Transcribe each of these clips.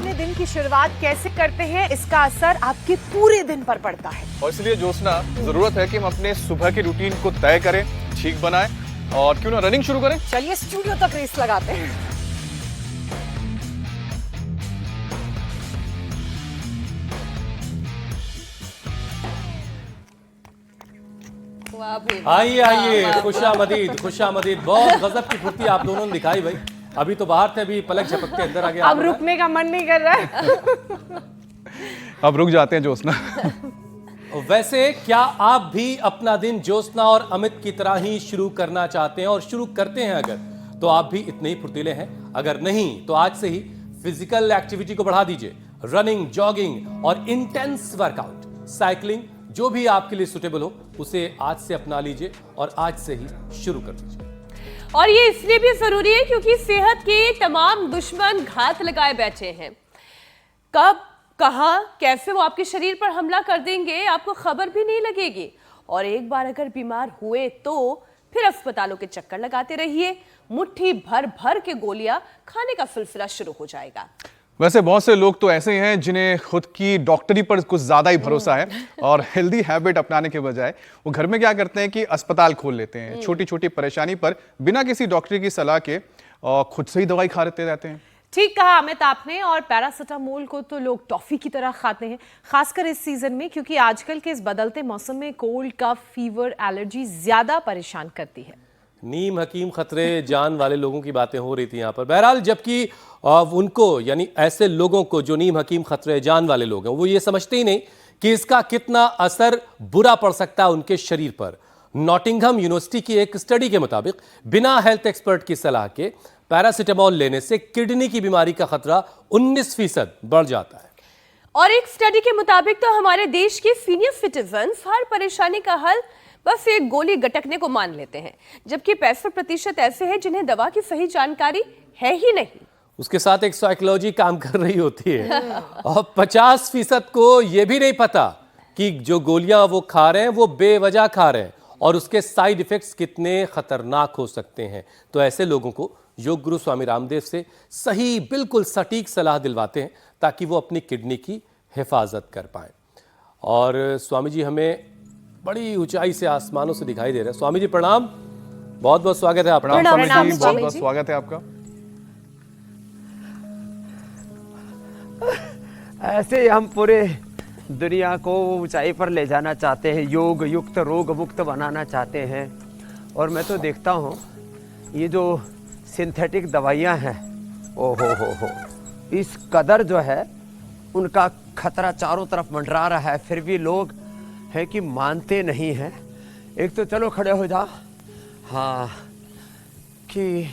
अपने दिन की शुरुआत कैसे करते हैं, इसका असर आपके पूरे दिन पर पड़ता है। और इसलिए ज्योत्सना, जरूरत है कि हम अपने सुबह की रूटीन को तय करें, ठीक बनाएं और क्यों ना रनिंग शुरू करें। चलिए स्टूडियो तक रेस लगाते हैं। आइए आइए, खुशामदीद खुशामदीद। बहुत गजब की फुर्ती आप दोनों ने दिखाई भाई। अभी तो बाहर थे, अभी पलक झपकते अंदर आ गया। अब रुकने का मन नहीं कर रहा है। अब रुक जाते हैं ज्योत्सना। वैसे क्या आप भी अपना दिन ज्योत्सना और अमित की तरह ही शुरू करना चाहते हैं और शुरू करते हैं अगर, तो आप भी इतने ही फुर्तीले हैं। अगर नहीं तो आज से ही फिजिकल एक्टिविटी को बढ़ा दीजिए। रनिंग, जॉगिंग और इंटेंस वर्कआउट, साइकिलिंग, जो भी आपके लिए सुटेबल हो उसे आज से अपना लीजिए और आज से ही शुरू कर दीजिए। और ये इसलिए भी जरूरी है क्योंकि सेहत के तमाम दुश्मन घात लगाए बैठे हैं। कब, कहां, कैसे वो आपके शरीर पर हमला कर देंगे आपको खबर भी नहीं लगेगी। और एक बार अगर बीमार हुए तो फिर अस्पतालों के चक्कर लगाते रहिए। मुट्ठी भर भर के गोलियां खाने का सिलसिला शुरू हो जाएगा। वैसे बहुत से लोग तो ऐसे हैं जिन्हें खुद की डॉक्टरी पर कुछ ज्यादा ही भरोसा है और हेल्दी हैबिट अपनाने के बजाय वो घर में क्या करते हैं कि अस्पताल खोल लेते हैं। छोटी छोटी परेशानी पर बिना किसी डॉक्टरी की सलाह के खुद से ही दवाई खा लेते रहते हैं। ठीक कहा अमित आपने। और पैरासिटामोल को तो लोग टॉफी की तरह खाते हैं, खासकर इस सीजन में, क्योंकि आजकल के इस बदलते मौसम में कोल्ड, कफ, फीवर, एलर्जी ज्यादा परेशान करती है। नीम हकीम खतरे जान वाले लोगों की बातें हो रही थी यहाँ पर। बहरहाल जबकि उनको, यानी ऐसे लोगों को जो नीम हकीम खतरे जान वाले लोग हैं, वो ये समझते ही नहीं कि इसका कितना असर बुरा पड़ सकता है उनके शरीर पर। नॉटिंघम यूनिवर्सिटी की एक स्टडी के मुताबिक बिना हेल्थ एक्सपर्ट की सलाह के पैरासिटामोल लेने से किडनी की बीमारी का खतरा 19% बढ़ जाता है। और एक स्टडी के मुताबिक तो हमारे देश के सीनियर सिटीजन हर परेशानी का हल बस एक गोली गटकने को मान लेते हैं, जबकि 65% ऐसे हैं जिन्हें दवा की सही जानकारी है ही नहीं। उसके साथ एक साइकोलॉजी काम कर रही होती है और 50% को यह भी नहीं पता कि जो गोलियां वो खा रहे हैं वो बेवजह खा रहे हैं और उसके साइड इफेक्ट्स कितने खतरनाक हो सकते हैं। तो ऐसे लोगों को योग गुरु स्वामी रामदेव से सही, बिल्कुल सटीक सलाह दिलवाते हैं ताकि वो अपनी किडनी की हिफाजत कर पाए। और स्वामी जी हमें बड़ी ऊंचाई से, आसमानों से दिखाई दे रहे हैं। स्वामी जी प्रणाम, बहुत बहुत स्वागत है आपका। प्रणाम जी, बहुत बहुत स्वागत है आपका। ऐसे ही हम पूरे दुनिया को ऊंचाई पर ले जाना चाहते हैं, योग युक्त, रोग मुक्त बनाना चाहते हैं। और मैं तो देखता हूँ ये जो सिंथेटिक दवाइयाँ हैं, ओ हो, इस कदर जो है उनका खतरा चारों तरफ मंडरा रहा है, फिर भी लोग हैं कि मानते नहीं हैं। एक तो चलो खड़े हो जाओ, हाँ, कि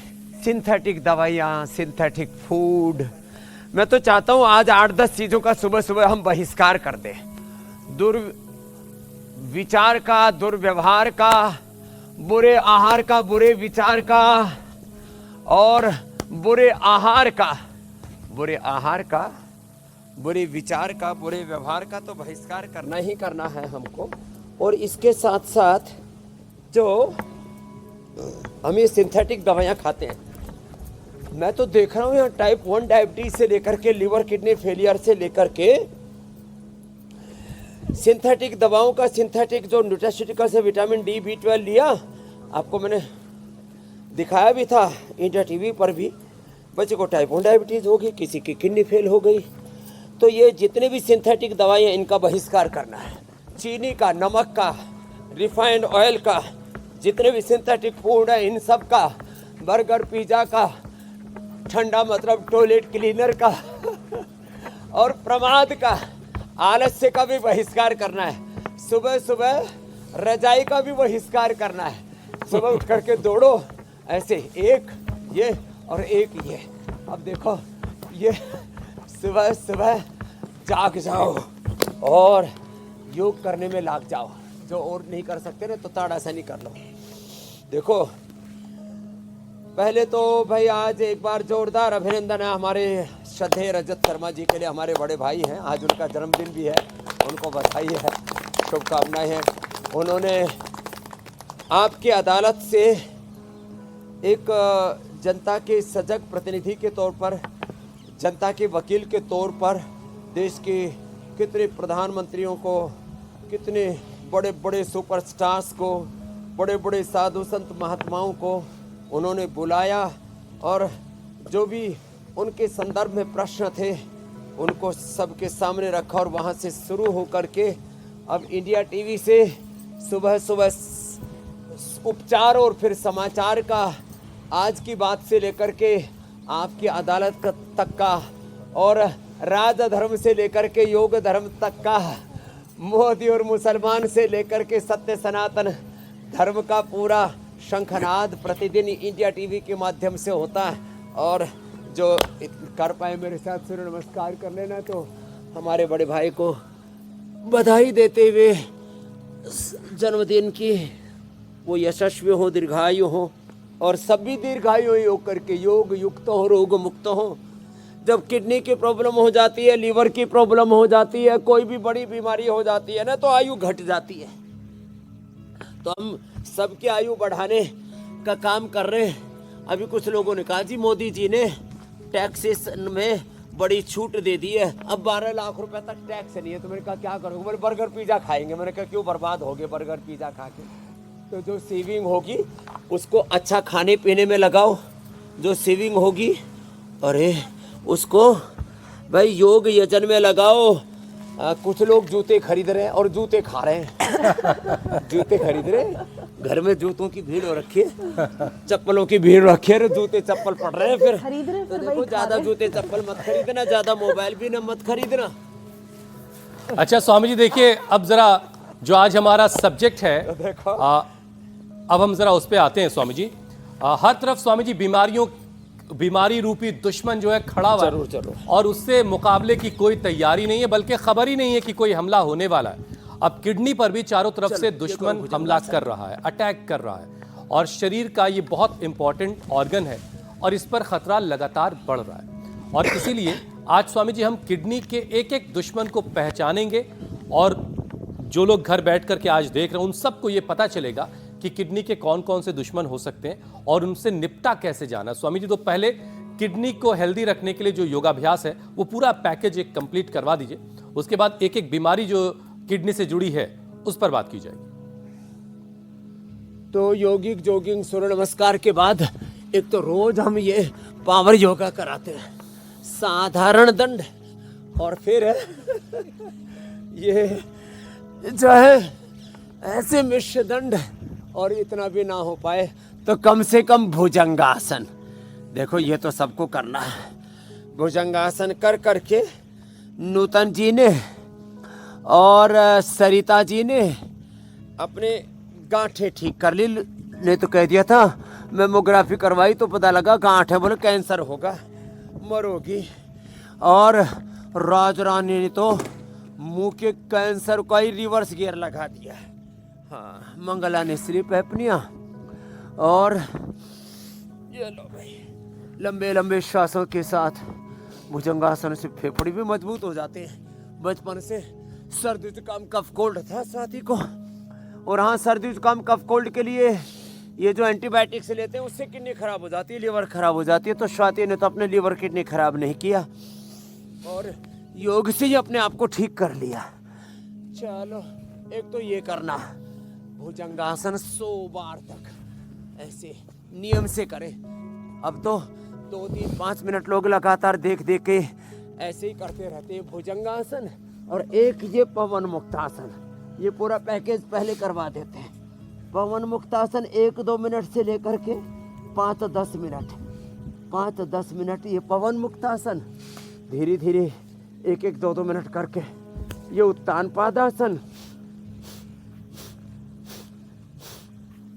सिंथेटिक दवाइयाँ, सिंथेटिक फूड। मैं तो चाहता हूँ आज 8-10 चीज़ों का सुबह सुबह हम बहिष्कार कर दें। दुर्विचार का, दुर्व्यवहार का, बुरे आहार का, बुरे विचार का और बुरे आहार का, बुरे विचार का, बुरे व्यवहार का तो बहिष्कार करना ही करना है हमको। और इसके साथ साथ जो हम ये सिंथेटिक दवाइयाँ खाते हैं, मैं तो देख रहा हूँ यहाँ टाइप 1 डायबिटीज से लेकर के लिवर किडनी फेलियर से लेकर के सिंथेटिक दवाओं का, सिंथेटिक जो न्यूट्रास्यूटिकल से विटामिन डी, B12 लिया, आपको मैंने दिखाया भी था इंडिया टीवी पर भी। बच्चे को टाइप 1 डायबिटीज होगी, किसी की किडनी फेल हो गई। तो ये जितने भी सिंथेटिक दवाइयाँ, इनका बहिष्कार करना है। चीनी का, नमक का, रिफाइंड ऑयल का, जितने भी सिंथेटिक फूड है इन सब का, बर्गर, पिज्ज़ा का, ठंडा मतलब टॉयलेट क्लीनर का और प्रमाद का, आलस्य का भी बहिष्कार करना है। सुबह सुबह रजाई का भी बहिष्कार करना है। सुबह उठ करके दौड़ो ऐसे, एक ये और एक ये। अब देखो ये सुबह सुबह जाग जाओ और योग करने में लाग जाओ। जो और नहीं कर सकते ना तो ताड़ासनी कर लो। देखो पहले तो भाई आज एक बार जोरदार अभिनंदन है हमारे श्रद्धेय रजत शर्मा जी के लिए। हमारे बड़े भाई हैं, आज उनका जन्मदिन भी है, उनको बधाई है, शुभकामनाएं हैं। उन्होंने आपकी अदालत से एक जनता के सजग प्रतिनिधि के तौर पर जनता के वकील के तौर पर देश के कितने प्रधानमंत्रियों को, कितने बड़े बड़े सुपरस्टार्स को, बड़े बड़े साधु संत महात्माओं को उन्होंने बुलाया और जो भी उनके संदर्भ में प्रश्न थे उनको सबके सामने रखा और वहाँ से शुरू होकर के अब इंडिया टीवी से सुबह सुबह उपचार और फिर समाचार का आज की बात से लेकर के आपकी अदालत तक का और राज धर्म से लेकर के योग धर्म तक का, मोदी और मुसलमान से लेकर के सत्य सनातन धर्म का पूरा शंखनाद प्रतिदिन इंडिया टीवी के माध्यम से होता है। और जो कर पाए मेरे साथ सूर्य नमस्कार कर लेना, तो हमारे बड़े भाई को बधाई देते हुए जन्मदिन की वो यशस्वी हो, दीर्घायु हो और सभी दीर्घायु योग करके योग युक्त हो, रोग मुक्त हो। जब किडनी की प्रॉब्लम हो जाती है, लीवर की प्रॉब्लम हो जाती है, कोई भी बड़ी बीमारी हो जाती है ना, तो आयु घट जाती है। तो हम सबकी आयु बढ़ाने का काम कर रहे हैं। अभी कुछ लोगों ने कहा जी मोदी जी ने टैक्सेस में बड़ी छूट दे दी है, अब 12 लाख रुपए तक टैक्स नहीं है। तो मैंने कहा क्या करोगे? बोले बर्गर पिज़्ज़ा खाएंगे। मैंने कहा क्यों बर्बाद हो गए बर्गर पिज़्ज़ा खा के? तो जो सेविंग होगी उसको अच्छा खाने पीने में लगाओ, जो सेविंग होगी अरे उसको भाई योग यजन में लगाओ। कुछ लोग जूते खरीद रहे हैं और जूते खा रहे हैं। जूते खरीद रहे हैं, घर में जूतों की भीड़ हो रखी है, चप्पलों की भीड़ रखी है, जूते चप्पल पड़ रहे हैं। फिर खरीद रहे हैं, तो फिर देखो वही खा ज्यादा रहे हैं। जूते चप्पल मत खरीदना, ज्यादा मोबाइल भी ना मत खरीदना। अच्छा स्वामी जी देखिए, अब जरा जो आज हमारा सब्जेक्ट है, अब हम जरा उस पे आते हैं स्वामी जी। हर तरफ स्वामी जी बीमारी रूपी दुश्मन जो है खड़ा हुआ है, जरूर। और उससे मुकाबले की कोई तैयारी नहीं है, बल्कि खबर ही नहीं है कि कोई हमला होने वाला है। अब किडनी पर भी चारों तरफ से दुश्मन हमला कर रहा है, अटैक कर रहा है, और शरीर का ये बहुत इंपॉर्टेंट ऑर्गन है और इस पर खतरा लगातार बढ़ रहा है। और इसीलिए आज स्वामी जी हम किडनी के एक एक दुश्मन को पहचानेंगे, और जो लोग घर बैठ करके आज देख रहे हैं उन सबको ये पता चलेगा कि किडनी के कौन कौन से दुश्मन हो सकते हैं और उनसे निपटा कैसे जाना। स्वामी जी तो पहले किडनी को हेल्दी रखने के लिए जो योगाभ्यास है वो पूरा पैकेज एक कंप्लीट करवा दीजिए, उसके बाद एक एक बीमारी जो किडनी से जुड़ी है उस पर बात की जाएगी। तो योगिक जोगिंग सूर्य नमस्कार के बाद एक तो रोज हम ये पावर योगा कराते हैं, साधारण दंड, और फिर ये जो है ऐसे मिश्र दंड, और इतना भी ना हो पाए तो कम से कम भुजंगासन। देखो ये तो सबको करना है। भुजंगासन कर करके नूतन जी ने और सरिता जी ने अपने गांठें ठीक कर ली। ने तो कह दिया था मेमोग्राफी करवाई तो पता लगा गांठ है, बोले कैंसर होगा, मरोगी। और राज रानी ने तो मुंह के कैंसर का ही रिवर्स गियर लगा दिया। हाँ, मंगला ने स्लीप एपनिया, और ये लो भाई लंबे लंबे श्वासों के साथ भुजंगासन से फेफड़े भी मजबूत हो जाते हैं। बचपन से सर्दी जुकाम कफ कोल्ड था साथी को, और हाँ सर्दी जुकाम कफ कोल्ड के लिए ये जो एंटीबायोटिक्स लेते हैं उससे किडनी खराब हो जाती है, लीवर खराब हो जाती है। तो स्वाति ने तो अपने लीवर किडनी खराब नहीं किया और योग से ही अपने आप को ठीक कर लिया। चलो एक तो ये करना, भुजंगासन 100 बार तक ऐसे नियम से करें। अब तो 2, 3, 5 मिनट लोग लगातार देख देख के ऐसे ही करते रहते हैं भुजंगासन। और एक ये पवन मुक्तासन, ये पूरा पैकेज पहले करवा देते हैं। पवन मुक्तासन 1-2 मिनट से लेकर के 5-10 मिनट, 5-10 मिनट ये पवन मुक्तासन, धीरे धीरे 1-1, 2-2 मिनट करके ये उत्तान पादासन,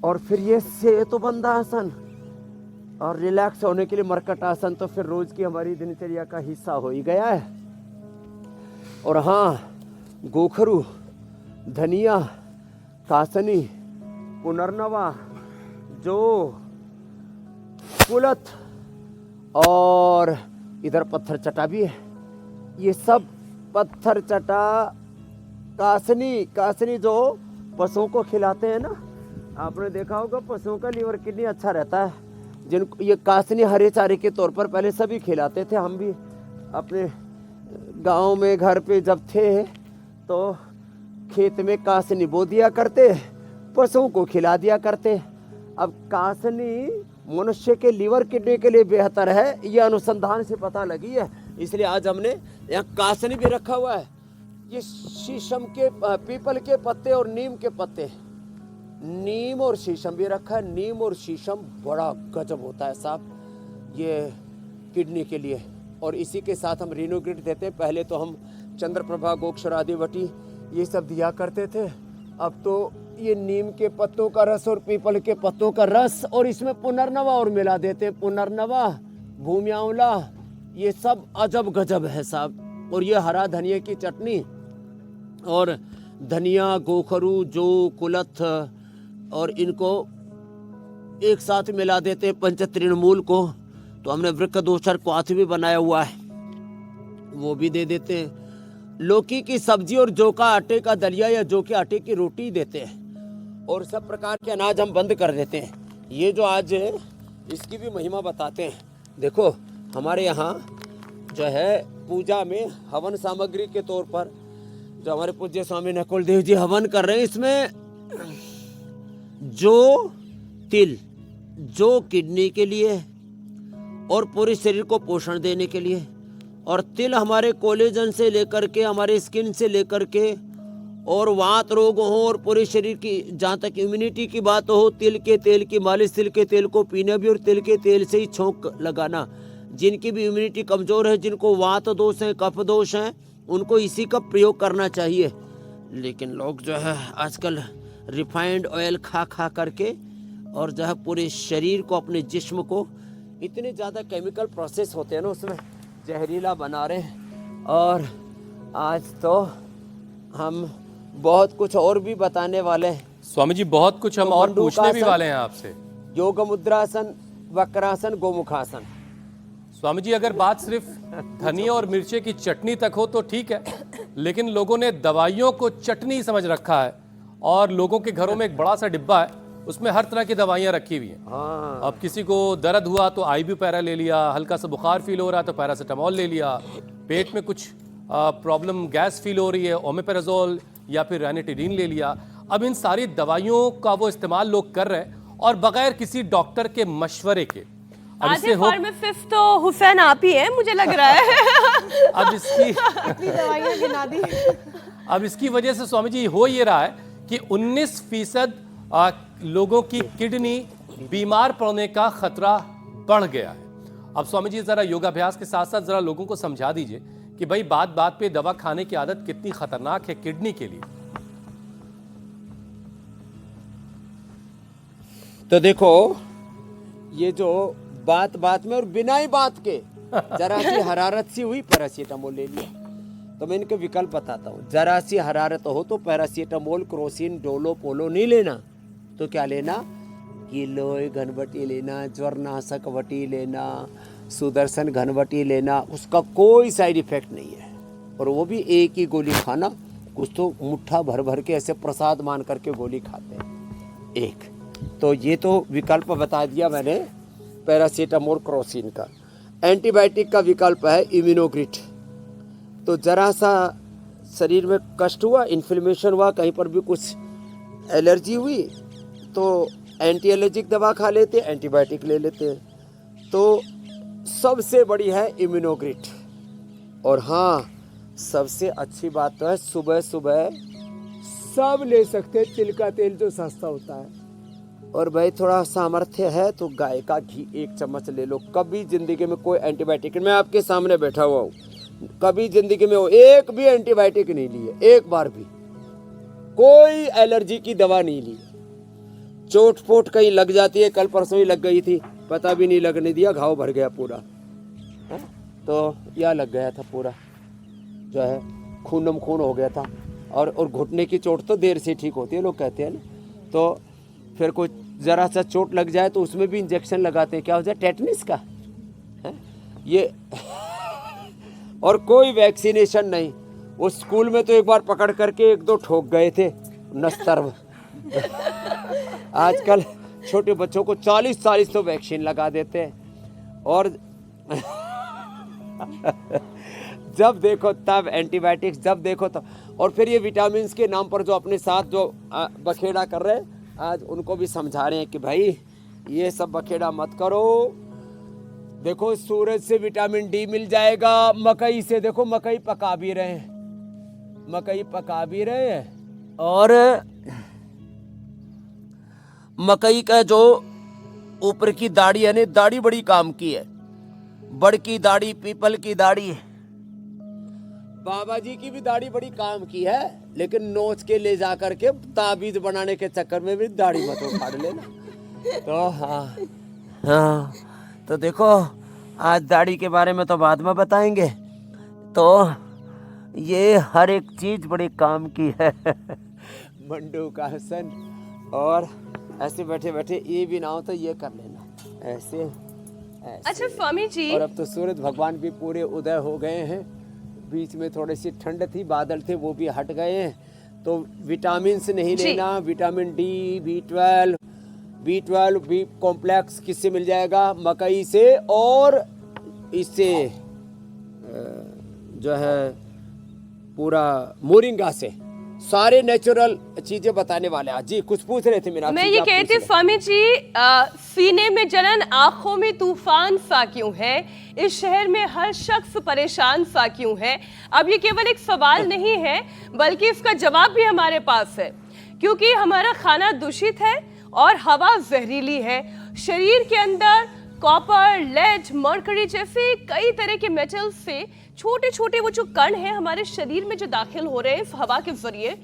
और फिर ये सेतुबंधासन, और रिलैक्स होने के लिए मरकट आसन। तो फिर रोज की हमारी दिनचर्या का हिस्सा हो ही गया है। और हाँ, गोखरू, धनिया, कासनी, पुनर्नवा, जो कुलथ, और इधर पत्थर चटा भी है। ये सब पत्थर चटा, कासनी जो पशुओं को खिलाते हैं ना, आपने देखा होगा पशुओं का लीवर किडनी अच्छा रहता है। जिनको ये कासनी हरे चारे के तौर पर पहले सभी खिलाते थे, हम भी अपने गांव में घर पे जब थे तो खेत में कासनी बो दिया करते, पशुओं को खिला दिया करते। अब कासनी मनुष्य के लीवर किडनी के लिए बेहतर है, यह अनुसंधान से पता लगी है। इसलिए आज हमने यहाँ कासनी भी रखा हुआ है। ये शीशम के पीपल के पत्ते और नीम के पत्ते, नीम और शीशम भी रखा है। नीम और शीशम बड़ा गजब होता है साहब ये किडनी के लिए। और इसी के साथ हम रिनोग्रिट देते हैं। पहले तो हम चंद्रप्रभा, गोक्षर, आदिवटी ये सब दिया करते थे। अब तो ये नीम के पत्तों का रस और पीपल के पत्तों का रस और इसमें पुनर्नवा और मिला देते हैं। पुनर्नवा, भूमि आंवला, ये सब अजब गजब है साहब। और ये हरा धनिया की चटनी और धनिया, गोखरू, जौ, कुलथ और इनको एक साथ मिला देते हैं पंचतृणमूल को। तो हमने वृक्क दोषर क्वाथ भी बनाया हुआ है, वो भी दे देते हैं। लौकी की सब्जी और जौ का आटे का दलिया या जौ के आटे की रोटी देते हैं। और सब प्रकार के अनाज हम बंद कर देते हैं। ये जो आज है इसकी भी महिमा बताते हैं। देखो हमारे यहाँ जो है पूजा में हवन सामग्री के तौर पर जो हमारे पूज्य स्वामी नकुल देव जी हवन कर रहे हैं, इसमें जो तिल, जो किडनी के लिए और पूरे शरीर को पोषण देने के लिए, और तिल हमारे कोलेजन से लेकर के, हमारे स्किन से लेकर के, और वात रोग हो और पूरे शरीर की, जहाँ तक इम्यूनिटी की बात हो, तिल के तेल की मालिश, तिल के तेल को पीना भी और तिल के तेल से ही छोंक लगाना। जिनकी भी इम्यूनिटी कमज़ोर है, जिनको वात दोष है, कफ दोष है, उनको इसी का प्रयोग करना चाहिए। लेकिन लोग जो है आजकल रिफाइंड ऑयल खा खा करके और जो है पूरे शरीर को, अपने जिस्म को इतने ज़्यादा केमिकल प्रोसेस होते हैं ना, उसमें जहरीला बना रहे हैं। और आज तो हम बहुत कुछ और भी बताने वाले हैं। स्वामी जी बहुत कुछ हम और पूछने भी वाले हैं आपसे। योग मुद्रासन, वक्रासन, गोमुखासन। स्वामी जी अगर बात सिर्फ धनिया और मिर्चे की चटनी तक हो तो ठीक है, लेकिन लोगों ने दवाइयों को चटनी समझ रखा है और लोगों के घरों में एक बड़ा सा डिब्बा है, उसमें हर तरह की दवाइयाँ रखी हुई हैं। अब किसी को दर्द हुआ तो आइब्यूपैरा ले लिया, हल्का सा बुखार फील हो रहा है तो पैरासीटामोल ले लिया, पेट में कुछ प्रॉब्लम गैस फील हो रही है, ओमेपेराजोल या फिर रैनिटिडीन ले लिया। अब इन सारी दवाइयों का वो इस्तेमाल लोग कर रहे हैं और बगैर किसी डॉक्टर के मशवरे के। अब आधे फार्मासिस्ट तो हुसैन आप ही है मुझे लग रहा है। अब इसकी दवाइयाँ गिना दी। अब इसकी वजह से स्वामी जी हो ये रहा है कि 19% लोगों की किडनी बीमार पड़ने का खतरा बढ़ गया है। अब स्वामी जी जरा योगाभ्यास के साथ साथ जरा लोगों को समझा दीजिए कि भाई बात बात पे दवा खाने की आदत कितनी खतरनाक है किडनी के लिए। तो देखो ये जो बात बात में और बिना ही बात के जरा सी हरारत सी हुई, पैरासीटामोल ले लिया। तो मैं इनके विकल्प बताता हूँ। जरा सी हरारत हो तो पैरासीटामोल, क्रोसिन, डोलो, पोलो नहीं लेना। तो क्या लेना? गिलोय घनवटी लेना, ज्वरनाशक वटी लेना, सुदर्शन घनवटी लेना। उसका कोई साइड इफेक्ट नहीं है और वो भी एक ही गोली खाना। कुछ तो मुट्ठा भर भर के ऐसे प्रसाद मान करके गोली खाते हैं एक। तो ये तो विकल्प बता दिया मैंने पैरासीटामोल, क्रोसिन का। एंटीबायोटिक का विकल्प है इम्यूनोग्रिट। तो जरा सा शरीर में कष्ट हुआ, इन्फ्लेमेशन हुआ, कहीं पर भी कुछ एलर्जी हुई तो एंटी एलर्जिक दवा खा लेते, एंटीबायोटिक ले लेते हैं। तो सबसे बड़ी है इम्यूनोग्रिट। और हाँ, सबसे अच्छी बात तो है सुबह सुबह सब ले सकते हैं तिल का तेल जो सस्ता होता है। और भाई थोड़ा सामर्थ्य है तो गाय का घी 1 चम्मच ले लो। कभी जिंदगी में कोई एंटीबायोटिक, मैं आपके सामने बैठा हुआ हूँ, कभी जिंदगी में वो एक भी एंटीबायोटिक नहीं ली है, एक बार भी कोई एलर्जी की दवा नहीं ली। चोट फोट कहीं लग जाती है, कल परसों ही लग गई थी, पता भी नहीं लगने दिया, घाव भर गया पूरा है? तो यह लग गया था पूरा, जो है खूनम खून हो गया था। और घुटने की चोट तो देर से ठीक होती है लोग कहते हैं ना। तो फिर कोई ज़रा सा चोट लग जाए तो उसमें भी इंजेक्शन लगाते हैं, क्या हो जाए, टेटनिस का है ये। और कोई वैक्सीनेशन नहीं। वो स्कूल में तो एक बार पकड़ करके 1-2 ठोक गए थे नस्तर्व। आजकल छोटे बच्चों को 40 तो वैक्सीन लगा देते हैं। और जब देखो तब एंटीबायोटिक्स, जब देखो तब। और फिर ये विटामिन के नाम पर जो अपने साथ जो बखेड़ा कर रहे हैं, आज उनको भी समझा रहे हैं कि भाई ये सब बखेड़ा मत करो। देखो सूरज से विटामिन डी मिल जाएगा, मकई से देखो मकई पका भी रहे हैं, मकई पका भी रहे हैं। और मकई का जो ऊपर की दाढ़ी है ना, दाढ़ी बड़ी काम की है, बड़ की दाढ़ी, पीपल की दाढ़ी, बाबा जी की भी दाढ़ी बड़ी काम की है, लेकिन नोच के ले जा करके ताबीज बनाने के चक्कर में भी दाढ़ी मत उखाड़ लेना। तो हाँ, तो देखो आज दाढ़ी के बारे में तो बाद में बताएंगे। तो ये हर एक चीज बड़ी काम की है। मंडू का हसन। और ऐसे बैठे बैठे ये भी ना हो तो ये कर लेना, ऐसे ऐसे। अच्छा स्वामी जी, और अब तो सूरज भगवान भी पूरे उदय हो गए हैं। बीच में थोड़ी सी ठंड थी, बादल थे, वो भी हट गए हैं। तो विटामिन से नहीं लेना, vitamin D, B12 B complex किससे मिल जाएगा? मकई से और इससे जो है पूरा मोरिंगा से। सारे नेचुरल चीजें बताने वाले आज। जी कुछ पूछ रहे थे मेरा? मैं ये कहती थी स्वामी जी, सीने में जलन, आंखों में तूफान सा क्यों है? इस शहर में हर शख्स परेशान सा क्यों है? अब ये केवल एक सवाल नहीं है, बल्कि इसका जवाब भी हमारे पास है। क्योंकि हमारा खाना दूषित है और हवा जहरीली है। शरीर के अंदर कॉपर, लेड, मरकरी जैसे कई तरह के मेटल्स से छोटे छोटे वो जो कण हैं हमारे शरीर में जो दाखिल हो रहे हैं इस हवा के जरिए,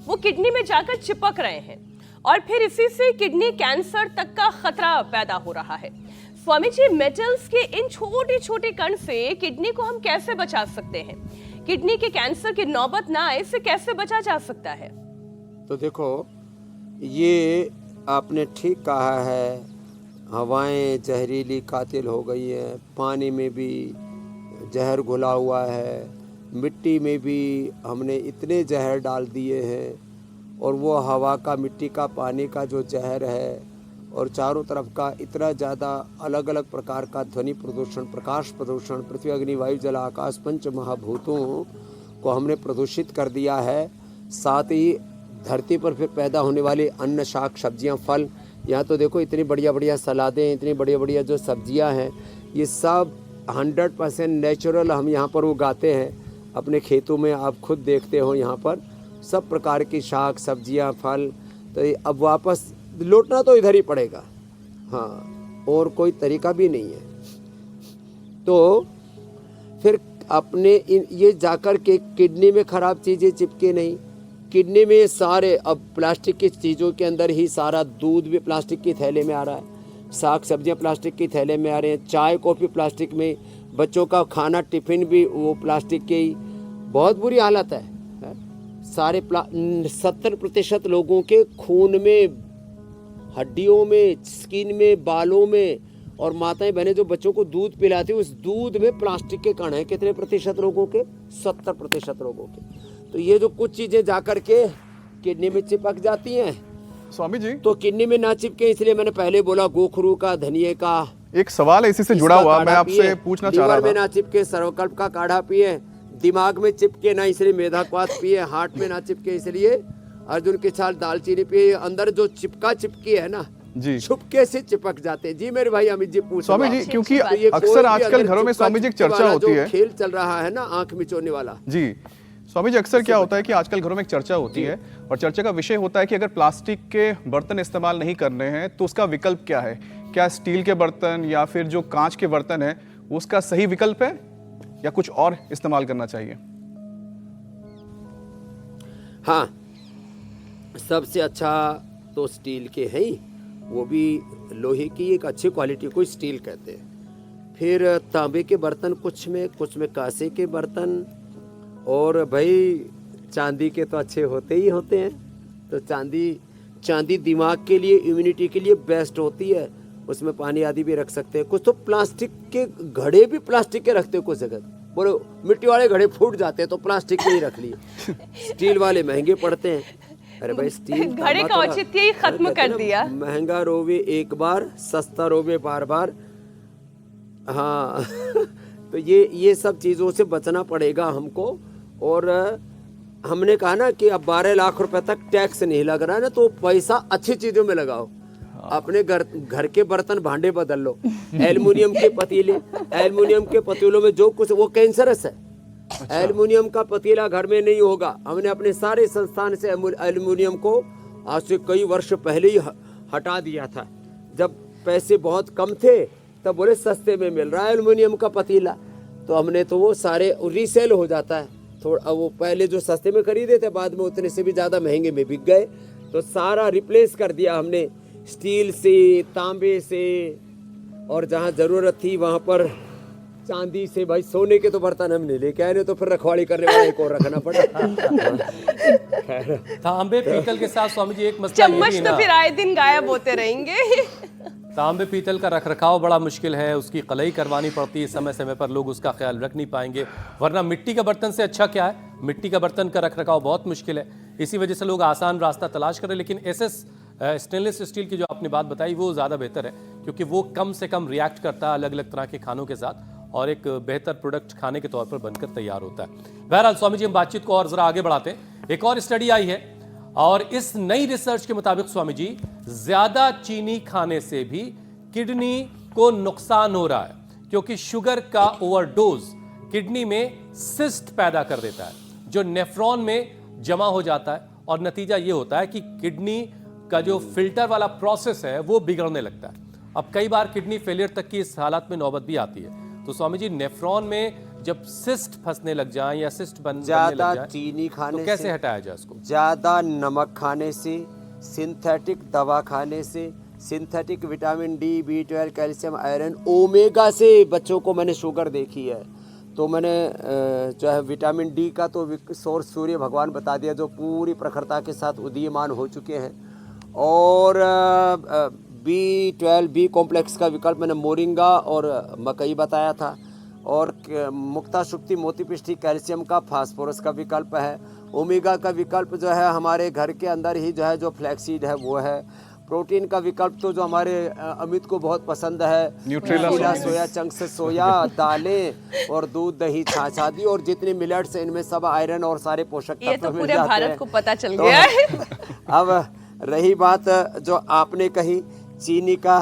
वो किडनी में जाकर चिपक रहे हैं और फिर इसी से किडनी कैंसर तक का खतरा पैदा हो रहा है। स्वामी जी, मेटल्स के इन छोटे छोटे कण से किडनी को हम कैसे बचा सकते हैं? किडनी के कैंसर की नौबत ना आए, इससे कैसे बचा जा सकता है? तो देखो, ये आपने ठीक कहा है, हवाएं जहरीली कातिल हो गई हैं, पानी में भी जहर घुला हुआ है, मिट्टी में भी हमने इतने जहर डाल दिए हैं, और वो हवा का, मिट्टी का, पानी का जो जहर है, और चारों तरफ का इतना ज़्यादा अलग अलग प्रकार का ध्वनि प्रदूषण, प्रकाश प्रदूषण, पृथ्वी, अग्नि, वायु, जल, आकाश, पंच महाभूतों को हमने प्रदूषित कर दिया है। साथ ही धरती पर फिर पैदा होने वाले अन्न, शाक, सब्जियां, फल, यहाँ तो देखो इतनी बढ़िया बढ़िया सलादें, इतनी बढ़िया बढ़िया जो सब्जियां हैं, ये सब 100% नेचुरल हम यहाँ पर उगाते हैं अपने खेतों में। आप खुद देखते हो यहाँ पर सब प्रकार की शाक, सब्जियां, फल। तो अब वापस लौटना तो इधर ही पड़ेगा, हाँ, और कोई तरीका भी नहीं है। तो फिर अपने ये जाकर के किडनी में ख़राब चीज़ें चिपके नहीं, किडनी में सारे, अब प्लास्टिक की चीज़ों के अंदर ही सारा, दूध भी प्लास्टिक की थैले में आ रहा है, साग सब्जियां प्लास्टिक की थैले में आ रहे हैं, चाय कॉफ़ी प्लास्टिक में, बच्चों का खाना टिफ़िन भी वो प्लास्टिक के ही। बहुत बुरी हालत है। सारे 70% लोगों के खून में, हड्डियों में, स्किन में, बालों में, और माताएं बहनें जो बच्चों को दूध पिलाती हैं उस दूध में प्लास्टिक के कण हैं। कितने प्रतिशत लोगों के? 70% लोगों के। तो ये जो कुछ चीज़ें जाकर के किडनी में चिपक जाती हैं, स्वामी जी, तो किडनी में ना चिपके, इसलिए मैंने पहले बोला गोखरू का, धनिए का। एक सवाल है इसी से जुड़ा हुआ, मैं आपसे पूछना चाह रहा था। लीवर में ना चिपके, सर्वकल्प का काढ़ा पिए। दिमाग में चिपके ना, इसलिए मेधाक्वाथ पिए। हार्ट में ना चिपके, इसलिए अर्जुन की छाल, दालचीनी पिए। अंदर जो चिपकी है ना जी, छुपके से चिपक जाते हैं। जी मेरे भाई अमित जी पूछ। स्वामी जी, क्योंकि अक्सर आजकल घरों में स्वामी जी चर्चा होती है, खेल चल रहा है ना आंख मिचोने वाला। जी स्वामी जी, अक्सर क्या होता है कि आजकल घरों में एक चर्चा होती है और चर्चा का विषय होता है कि अगर प्लास्टिक के बर्तन इस्तेमाल नहीं कर रहे हैं तो उसका विकल्प क्या है? क्या स्टील के बर्तन या फिर जो कांच के बर्तन है उसका सही विकल्प है या कुछ और इस्तेमाल करना चाहिए? हाँ, सबसे अच्छा तो स्टील के हैं ही, वो भी लोहे की एक अच्छी क्वालिटी को स्टील कहते हैं। फिर तांबे के बर्तन कुछ में कांसे के बर्तन, और भाई चांदी के तो अच्छे होते ही होते हैं। तो चांदी दिमाग के लिए, इम्यूनिटी के लिए बेस्ट होती है। उसमें पानी आदि भी रख सकते हैं। कुछ तो प्लास्टिक के घड़े भी प्लास्टिक के रखते हैं कुछ जगह। बोलो मिट्टी वाले घड़े फूट जाते हैं तो प्लास्टिक के ही रख लिए। स्टील वाले महंगे पड़ते हैं। अरे भाई स्टील घड़े का औचित्य ही खत्म कर दिया। महंगा रोवे एक बार, सस्ता रोवे बार बार। हाँ तो ये सब चीज़ों से बचना पड़ेगा हमको। और हमने कहा ना कि अब 12 लाख रुपए तक टैक्स नहीं लग रहा है ना, तो पैसा अच्छी चीज़ों में लगाओ। अपने घर के बर्तन भांडे बदल लो। एल्युमिनियम के पतीले, एल्युमिनियम के पतीलों में जो कुछ वो कैंसरस है। एल्युमिनियम का पतीला घर में नहीं होगा। हमने अपने सारे संस्थान से एल्युमिनियम को आज से कई वर्ष पहले ही हटा दिया था। जब पैसे बहुत कम थे तब बोले सस्ते में मिल रहा है एल्युमिनियम का पतीला, तो हमने तो वो सारे रीसेल हो जाता है थोड़ा। वो पहले जो सस्ते में खरीदे थे बाद में उतने से भी ज़्यादा महंगे में बिक गए, तो सारा रिप्लेस कर दिया हमने स्टील से, तांबे से, और जहाँ ज़रूरत थी वहाँ पर चांदी से। भाई सोने के तो बर्तन हम नहीं लेके आए, नहीं तो फिर रखवाली करने वाला एक और रखना पड़ा। तांबे पीतल के साथ स्वामी जी एक मसला ये चम्मच भी तो ना, फिर आए दिन गायब होते रहेंगे। तांबे पीतल का रखरखाव बड़ा मुश्किल है, उसकी कलई करवानी पड़ती है समय समय पर, लोग उसका ख्याल रख नहीं पाएंगे। वरना मिट्टी का बर्तन से अच्छा क्या है, मिट्टी का बर्तन का रखरखाव बहुत मुश्किल है। इसी वजह से लोग आसान रास्ता तलाश करें। लेकिन एसएस स्टेनलेस स्टील की जो आपने बात बताई वो ज़्यादा बेहतर है, क्योंकि वो कम से कम रिएक्ट करता है अलग अलग तरह के खानों के साथ और एक बेहतर प्रोडक्ट खाने के तौर पर बनकर तैयार होता है। बहरहाल स्वामी जी, हम बातचीत को और ज़रा आगे बढ़ाते हैं। एक और स्टडी आई है और इस नई रिसर्च के मुताबिक स्वामी जी, ज़्यादा चीनी खाने से भी किडनी को नुकसान हो रहा है, क्योंकि शुगर का ओवरडोज किडनी में सिस्ट पैदा कर देता है जो नेफ्रॉन में जमा हो जाता है, और नतीजा ये होता है कि किडनी का जो फिल्टर वाला प्रोसेस है वो बिगड़ने लगता है। अब कई बार किडनी फेलियर तक की इस हालत में नौबत भी आती है। तो स्वामी जी, नेफ्रॉन में जब सिस्ट फंसने लग जाए या सिस्ट बनने ज्यादा लग जाए चीनी खाने तो कैसे से, हटाया जाए इसको? ज्यादा नमक खाने से, सिंथेटिक दवा खाने से, synthetic vitamin D, B12, calcium, iron, omega से बच्चों को मैंने शुगर देखी है। तो मैंने जो है विटामिन डी का तो सोर्स सूर्य भगवान बता दिया, जो पूरी प्रखरता के साथ उदीयमान हो चुके हैं। और B12, बी कॉम्प्लेक्स का विकल्प मैंने मोरिंगा और मकई बताया था। और मुक्ता शुक्ति मोतीपिष्ठी कैल्शियम का, फास्फोरस का विकल्प है। ओमेगा का विकल्प जो है हमारे घर के अंदर ही जो है जो फ्लैक्सीड है वो है। प्रोटीन का विकल्प तो जो हमारे अमित को बहुत पसंद है, न्यूट्रेला सोया चंक्स, सोया दालें और दूध, दही, छाछ आदि, और जितने मिलेट्स हैं इनमें सब आयरन और सारे पोषक ये तत्व तो मिल पूरे जाते भारत हैं। को पता चल तो गया है। अब रही बात जो आपने कही चीनी का,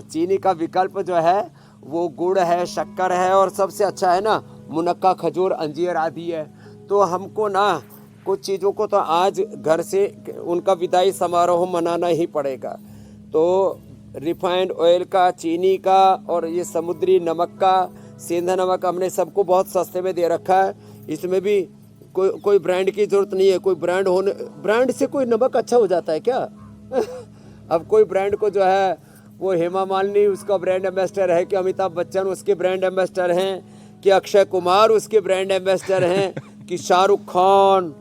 चीनी का विकल्प जो है वो गुड़ है, शक्कर है, और सबसे अच्छा है ना मुनक्का, खजूर, अंजीर आदि है। तो हमको ना कुछ चीज़ों को तो आज घर से उनका विदाई समारोह मनाना ही पड़ेगा। तो रिफाइंड ऑयल का, चीनी का, और ये समुद्री नमक का, सेंधा नमक हमने सबको बहुत सस्ते में दे रखा है। इसमें भी कोई ब्रांड की जरूरत नहीं है। कोई ब्रांड से कोई नमक अच्छा हो जाता है क्या? अब कोई ब्रांड को जो है वो हेमा मालिनी उसका ब्रांड एम्बेसडर है, कि अमिताभ बच्चन उसके ब्रांड एम्बेसडर हैं, कि अक्षय कुमार उसके ब्रांड एम्बेसडर हैं, कि शाहरुख खान,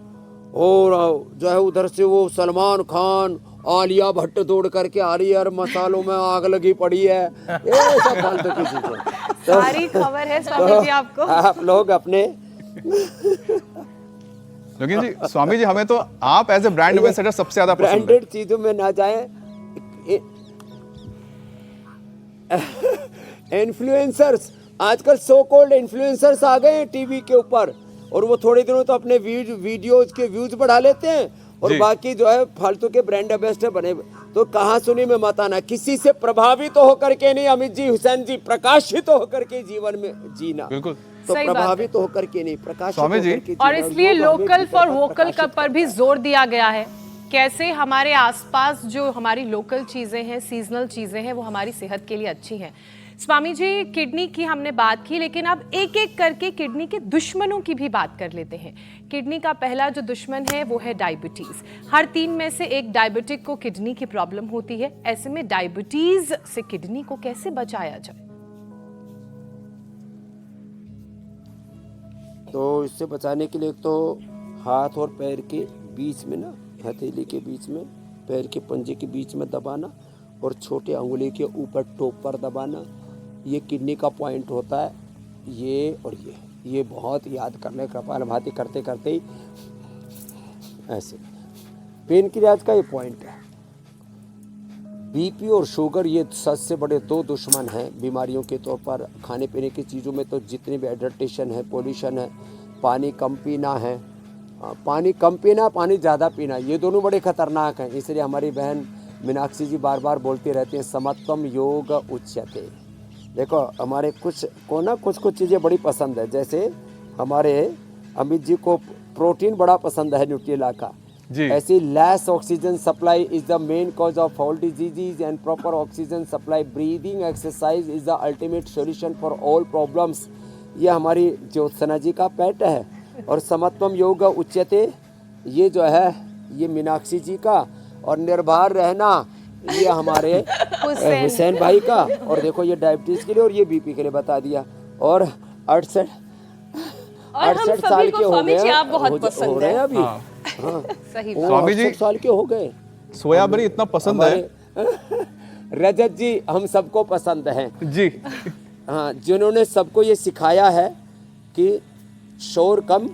और जो है उधर से वो सलमान खान, आलिया भट्ट दौड़ करके आ रही है और मसालों में आग लगी पड़ी है। ये सब फालतू की चीजें। सारी खबर है स्वामी जी आपको। आप लोग अपने लेकिन जी स्वामी जी, हमें तो आप एज ए ब्रांड एम्बेसडर सबसे ज्यादा पसंद है। ब्रांडेड चीजों में ना जाए। इन्फ्लुएंसर्स, आजकल सो कॉल्ड इन्फ्लुएंसर्स आ गए हैं टीवी के ऊपर, और वो थोड़े दिनों तो अपने वीडियोज के व्यूज बढ़ा लेते हैं और जी। बाकी जो है फालतू के ब्रांड एम्बेसडर बने। तो कहाँ सुनी में मत आना, किसी से प्रभावित तो होकर के नहीं, अमित जी, हुसैन जी, प्रकाशित होकर के जीवन में जीना। बिल्कुल। तो सही बात प्रभावित होकर के नहीं, प्रकाशित स्वामी जी, होकर के और जीना। इसलिए लोग हमें लोकल भीतर फॉर पर वोकल का प्रकाशित पर भी जोर दिया गया है। कैसे हमारे आसपास जो हमारी लोकल चीजें हैं, सीजनल चीजें हैं, वो हमारी सेहत के लिए अच्छी हैं। स्वामी जी, किडनी की हमने बात की, लेकिन अब एक एक करके किडनी के दुश्मनों की भी बात कर लेते हैं। किडनी का पहला जो दुश्मन है वो है डायबिटीज। हर 3 में से एक डायबिटिक को किडनी की प्रॉब्लम होती है। ऐसे में डायबिटीज से किडनी को कैसे बचाया जाए? तो इससे बचाने के लिए तो हाथ और पैर के बीच में ना, हथेली के बीच में, पैर के पंजे के बीच में दबाना, और छोटे अंगुली के ऊपर टोप पर दबाना। ये किडनी का पॉइंट होता है। ये और ये बहुत याद करने, कपालभाति करते करते ही ऐसे पेनक्रियाज का ये पॉइंट है। बीपी और शुगर ये सबसे बड़े दो दुश्मन हैं बीमारियों के तौर पर। खाने पीने की चीज़ों में तो जितनी भी एडल्ट्रेशन है, पोल्यूशन है, पानी कम पीना है, पानी कम पीना, पानी ज़्यादा पीना, ये दोनों बड़े खतरनाक हैं। इसलिए हमारी बहन मीनाक्षी जी बार बार बोलती रहती हैं समत्वम योग उच्यते। देखो हमारे कुछ चीज़ें बड़ी पसंद है, जैसे हमारे अमित जी को प्रोटीन बड़ा पसंद है न्यूट्रिला का। जी। ऐसी less oxygen supply is the main cause of all diseases and proper oxygen supply breathing exercise is the ultimate solution for all problems. ये हमारी ज्योत्सना जी का पेट है। और समत्वम योग उच्यते ये जो है ये मीनाक्षी जी का, और निर्भर रहना ये हमारे हुसैन भाई का। और देखो ये डायबिटीज के लिए और ये बीपी के लिए बता दिया। और 68 साल के हो गए, आप बहुत पसंद हो रहे हैं अभी। हाँ। हाँ। सही वो स्वामी जी 68 साल के हो गए। सोयाबरी इतना पसंद है रजत जी हम सबको पसंद है जी। हाँ, जिन्होंने सबको ये सिखाया है कि शोर कम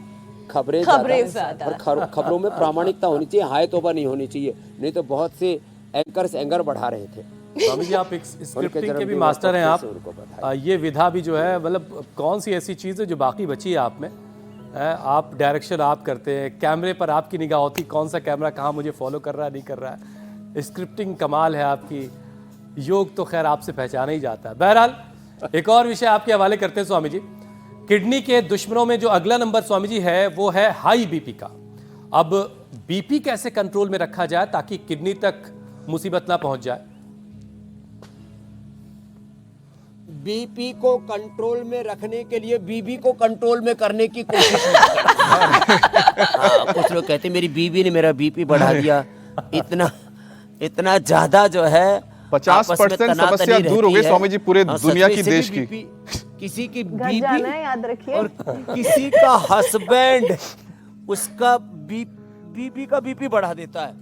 खबरें ज़्यादा। और खबरों में प्रामाणिकता होनी चाहिए, हाय तौबा नहीं होनी चाहिए, नहीं तो बहुत से एंकर्स एंगर बढ़ा रहे थे। स्वामी जी आप एक स्क्रिप्टिंग के भी जन्मदिन मास्टर हैं पर आप। फिर से उनको बधाई। ये विधा भी जो है मतलब कौन सी ऐसी चीज़ है जो बाकी बची है आप में? आप डायरेक्शन आप करते हैं, कैमरे पर आपकी निगाह होती कौन सा कैमरा कहाँ मुझे फॉलो कर रहा है नहीं कर रहा है। स्क्रिप्टिंग कमाल है आपकी, योग तो खैर आपसे पहचाना ही जाता है। बहरहाल एक और विषय आपके हवाले करते हैं स्वामी जी। किडनी के दुश्मनों में जो अगला नंबर स्वामी जी है वो है हाई बीपी का। अब बीपी कैसे कंट्रोल में रखा जाए ताकि किडनी तक मुसीबत ना पहुंच जाए? बीपी को कंट्रोल में रखने के लिए बीबी को कंट्रोल में करने की कोशिश कुछ लोग कहते हैं मेरी बीबी ने मेरा बीपी बढ़ा दिया। इतना ज्यादा जो है 50% समस्या दूर हो गई स्वामी जी पूरे दुनिया की, देश की। किसी की बीबी याद रखिए और किसी का हस्बैंड उसका बीबी का बीपी बढ़ा देता है।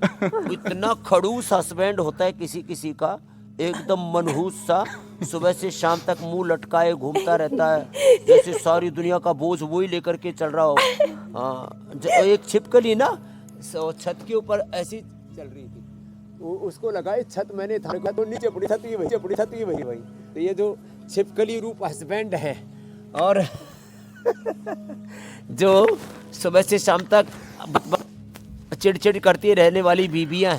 इतना खड़ूस हस्बैंड होता है किसी का, एकदम मनहूस सा, सुबह से शाम तक मुंह लटकाए घूमता रहता है जैसे सारी दुनिया का बोझ वही लेकर के चल रहा हो। हाँ, एक छिपकली ना छत के ऊपर ऐसी चल रही थी, उसको लगा छत मैंने था तो नीचे पड़ी छत ही वही। तो ये जो छिपकली रूप हस्बैंड है और जो सुबह से शाम तक चिड़चिड़ करती रहने वाली बीबियां,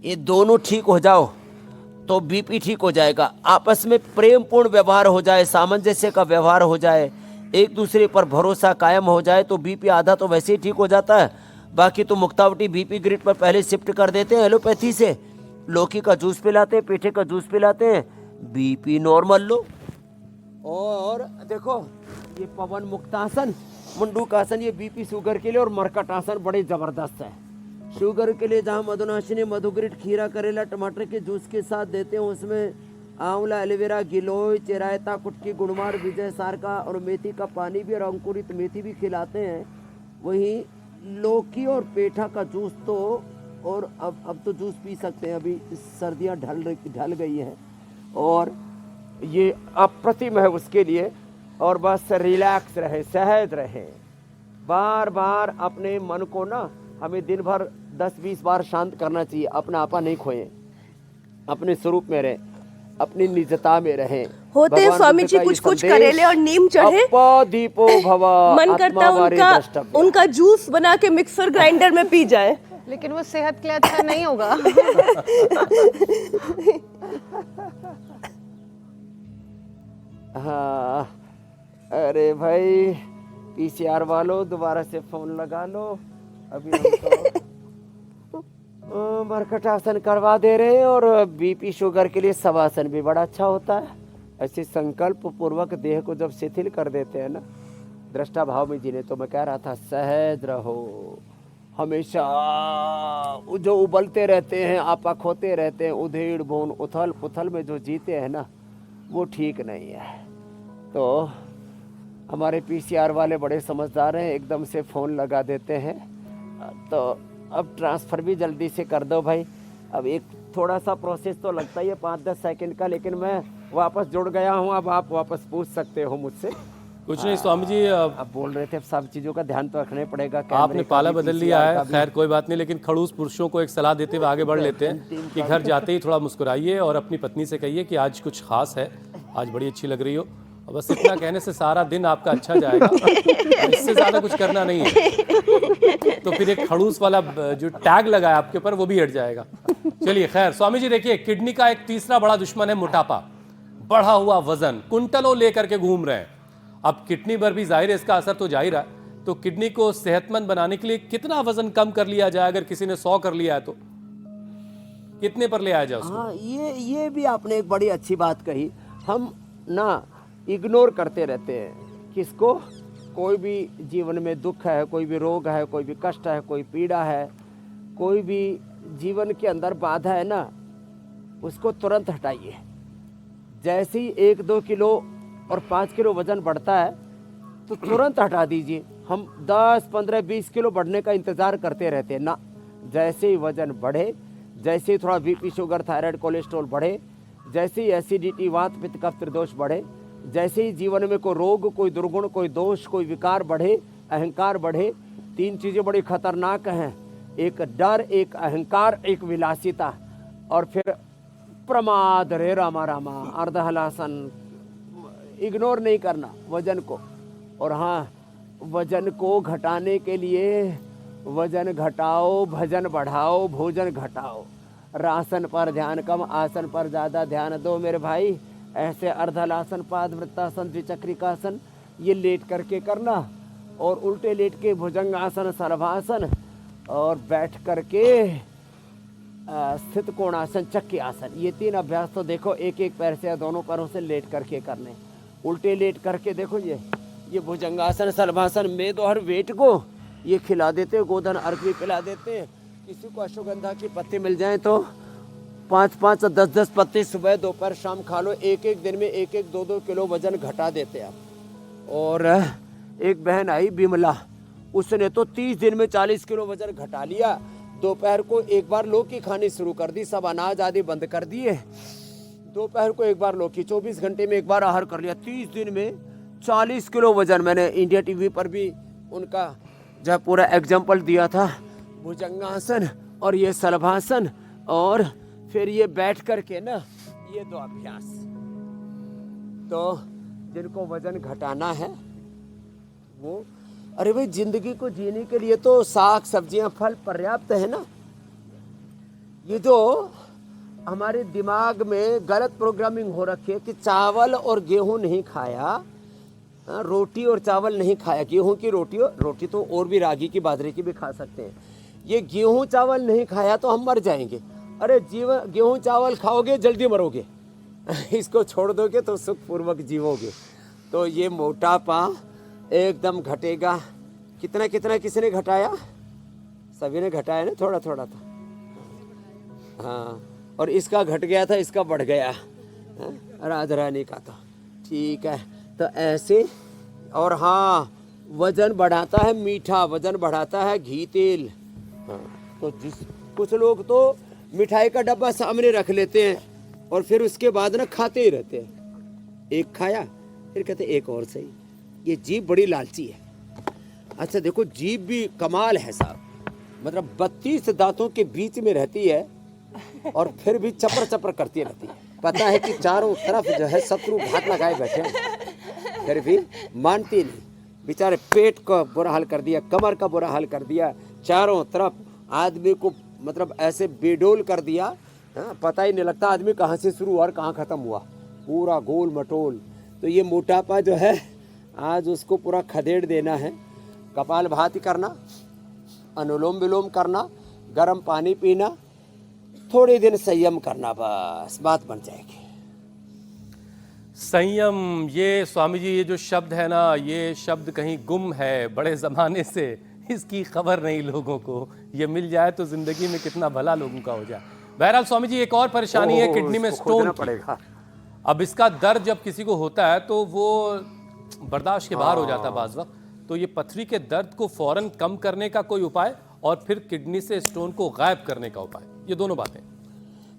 ये दोनों ठीक हो जाओ तो बीपी ठीक हो जाएगा। आपस में प्रेम पूर्ण व्यवहार हो जाए, सामंजस्य का व्यवहार हो जाए, एक दूसरे पर भरोसा कायम हो जाए तो बीपी आधा तो वैसे ही ठीक हो जाता है। बाकी तो मुक्तावटी बीपी ग्रिड पर पहले शिफ्ट कर देते हैं एलोपैथी से, लौकी का जूस पिलाते हैं, पेठे का जूस पिलाते हैं, बीपी नॉर्मल लो। और देखो ये पवन मुक्तासन, मुंडूकासन, ये बीपी शुगर के लिए, और मरकट आसन बड़े जबरदस्त है शुगर के लिए, जहाँ मधुनाशिनी मधुग्रिड खीरा करेला टमाटर के जूस के साथ देते हैं, उसमें आंवला एलोवेरा गिलोय चिरायता कुटकी गुड़मार विजय सार का और मेथी का पानी भी और अंकुरित मेथी भी खिलाते हैं। वहीं लौकी और पेठा का जूस तो, और अब तो जूस पी सकते हैं, अभी सर्दियाँ ढल गई हैं और ये अप्रतिम है उसके लिए। और बस रिलैक्स रहे, सहज रहे, बार बार अपने मन को ना हमें दिन भर 10-20 बार शांत करना चाहिए। अपना आपा नहीं खोएं, अपने स्वरूप में रहें, अपनी निजता में रहें। होते हैं स्वामी जी कुछ करेले और नीम चढ़े, दीपो भवा, मन करता उनका जूस बना के मिक्सर ग्राइंडर में पी जाए, लेकिन वो सेहत के लिए अच्छा नहीं होगा। हाँ, अरे भाई पीसीआर वालों दोबारा से फोन लगा लो, अभी मरकट आसन करवा दे रहे हैं। और बीपी शुगर के लिए शवासन भी बड़ा अच्छा होता है। ऐसे संकल्प पूर्वक देह को जब शिथिल कर देते हैं ना, दृष्टा भाव में जीने, तो मैं कह रहा था सहज रहो, हमेशा जो उबलते रहते हैं, आपा खोते रहते हैं, उधेड़ बुन उथल पुथल में जो जीते हैं ना, वो ठीक नहीं है। तो हमारे पीसीआर वाले बड़े समझदार हैं, एकदम से फ़ोन लगा देते हैं। तो अब ट्रांसफ़र भी जल्दी से कर दो भाई। अब एक थोड़ा सा प्रोसेस तो लगता ही है 5-10 सेकंड का, लेकिन मैं वापस जुड़ गया हूँ। अब आप वापस पूछ सकते हो मुझसे। कुछ नहीं स्वामी जी, अब बोल रहे थे सब चीजों का ध्यान तो रखना पड़ेगा। आपने कैमरे का पाला भी, बदल लिया PCR का है, भी। खैर कोई बात नहीं, लेकिन खड़ूस पुरुषों को एक सलाह देते हुए आगे बढ़ लेते हैं कि घर जाते ही थोड़ा मुस्कुराइए और अपनी पत्नी से कहिए कि आज कुछ खास है, आज बड़ी अच्छी लग रही हो। और बस इतना कहने से सारा दिन आपका अच्छा जाएगा, इससे ज्यादा कुछ करना नहीं है। तो फिर एक खड़ूस वाला जो टैग लगा है आपके ऊपर वो भी हट जाएगा। चलिए खैर स्वामी जी, देखिए किडनी का एक तीसरा बड़ा दुश्मन है मोटापा, बढ़ा हुआ वजन, कुंटलों लेकर के घूम रहे हैं। अब किडनी पर भी जाहिर है इसका असर तो जाहिर है। तो किडनी को सेहतमंद बनाने के लिए कितना वजन कम कर लिया जाए? अगर किसी ने 100 कर लिया है तो कितने पर ले आया जाए उसको? हाँ, ये भी आपने एक बड़ी अच्छी बात कही। हम ना इग्नोर करते रहते हैं किसको, कोई भी जीवन में दुख है, कोई भी रोग है, कोई भी कष्ट है, कोई पीड़ा है, कोई भी जीवन के अंदर बाधा है ना, उसको तुरंत हटाइए। जैसे ही 1-2 किलो और 5 किलो वजन बढ़ता है तो तुरंत हटा दीजिए। हम 10, 15, 20 किलो बढ़ने का इंतज़ार करते रहते हैं ना। जैसे ही वजन बढ़े, जैसे ही थोड़ा बीपी, शुगर, थायराइड, कोलेस्ट्रॉल बढ़े, जैसे ही एसिडिटी, वात, पित्त, कफ, त्रिदोष बढ़े, जैसे ही जीवन में कोई रोग, कोई दुर्गुण, कोई दोष, कोई विकार बढ़े, अहंकार बढ़े, 3 चीज़ें बड़ी खतरनाक हैं, एक डर, एक अहंकार, एक विलासिता, और फिर प्रमाद। रे रामा रामा, अर्धहलासन, इग्नोर नहीं करना वजन को। और हाँ, वजन को घटाने के लिए वजन घटाओ, भजन बढ़ाओ, भोजन घटाओ, रासन पर ध्यान कम, आसन पर ज़्यादा ध्यान दो मेरे भाई। ऐसे अर्धहलासन, पाद वृत्तासन, द्विचक्रिकासन ये लेट करके करना, और उल्टे लेट के भुजंगासन, सर्वासन, और बैठ करके स्थित कोणासन, चक्की आसन, ये 3 अभ्यास तो देखो एक पैर से या दोनों पैरों से लेट करके करने। उल्टे लेट करके देखो ये भुजंगासन, सर्वासन में तो हर वेट को ये खिला देते हैं, गोधन अर्घ भी पिला देते हैं। किसी को अश्वगंधा की पत्ती मिल जाए तो 5-5 और 10-10 पत्ती सुबह, दोपहर, शाम खा लो। एक दिन में 1-2 किलो वजन घटा देते हैं आप। और एक बहन आई बिमला, उसने तो 30 दिन में 40 किलो वजन घटा लिया। दोपहर को एक बार लौकी खानी शुरू कर दी, सब अनाज आदि बंद कर दिए। दोपहर को एक बार लौकी, 24 घंटे में एक बार आहार कर लिया। 30 दिन में 40 किलो वजन। मैंने इंडिया टीवी पर भी उनका जो पूरा एग्जाम्पल दिया था, भुजंगासन और ये सर्वासन, और फिर ये बैठ करके ना ये 2 अभ्यास। तो जिनको वजन घटाना है वो, अरे भाई जिंदगी को जीने के लिए तो साग, सब्जियां, फल पर्याप्त है ना। ये जो हमारे दिमाग में गलत प्रोग्रामिंग हो रखी है कि चावल और गेहूं नहीं खाया, रोटी और चावल नहीं खाया, गेहूं की रोटी तो और भी रागी की, बाजरे की भी खा सकते हैं। ये गेहूं चावल नहीं खाया तो हम मर जाएंगे। अरे गेहूं चावल खाओगे जल्दी मरोगे, इसको छोड़ दोगे तो सुखपूर्वक जीवोगे। तो ये मोटापा एकदम घटेगा। कितना कितना किसने घटाया? सभी ने घटाया ना, थोड़ा थोड़ा था। हाँ, और इसका घट गया था, इसका बढ़ गया, राधा रानी का तो ठीक है। तो ऐसे, और हाँ, वजन बढ़ाता है मीठा, वजन बढ़ाता है घी तेल। हाँ, तो कुछ लोग तो मिठाई का डब्बा सामने रख लेते हैं और फिर उसके बाद ना खाते ही रहते हैं। एक खाया फिर कहते एक और सही। ये जीभ बड़ी लालची है। अच्छा देखो, जीभ भी कमाल है साहब, मतलब 32 दांतों के बीच में रहती है और फिर भी चपर चपर करती रहती है। पता है कि चारों तरफ जो है शत्रु घात लगाए बैठे हैं, फिर भी मानती नहीं। बेचारे पेट का बुरा हाल कर दिया, कमर का बुरा हाल कर दिया, चारों तरफ आदमी को मतलब ऐसे बेडोल कर दिया। हाँ, पता ही नहीं लगता आदमी कहाँ से शुरू हुआ और कहाँ ख़त्म हुआ, पूरा गोल मटोल। तो ये मोटापा जो है आज उसको पूरा खदेड़ देना है। कपालभाति करना, अनुलोम विलोम करना, गर्म पानी पीना, थोड़े दिन संयम करना, बस बात बन जाएगी। संयम, ये स्वामी जी ये जो शब्द है ना, ये शब्द कहीं गुम है बड़े ज़माने से, इसकी खबर नहीं लोगों को। ये मिल जाए तो जिंदगी में कितना भला लोगों का हो जाए। बहरहाल स्वामी जी, एक और परेशानी है किडनी में स्टोन पड़ेगा। अब इसका दर्द जब किसी को होता है तो वो बर्दाश्त के बाहर हो जाता है बाज़ वक्त। तो ये पथरी के दर्द को फौरन कम करने का कोई उपाय, और फिर किडनी से स्टोन को गायब करने का उपाय, ये दोनों बातें।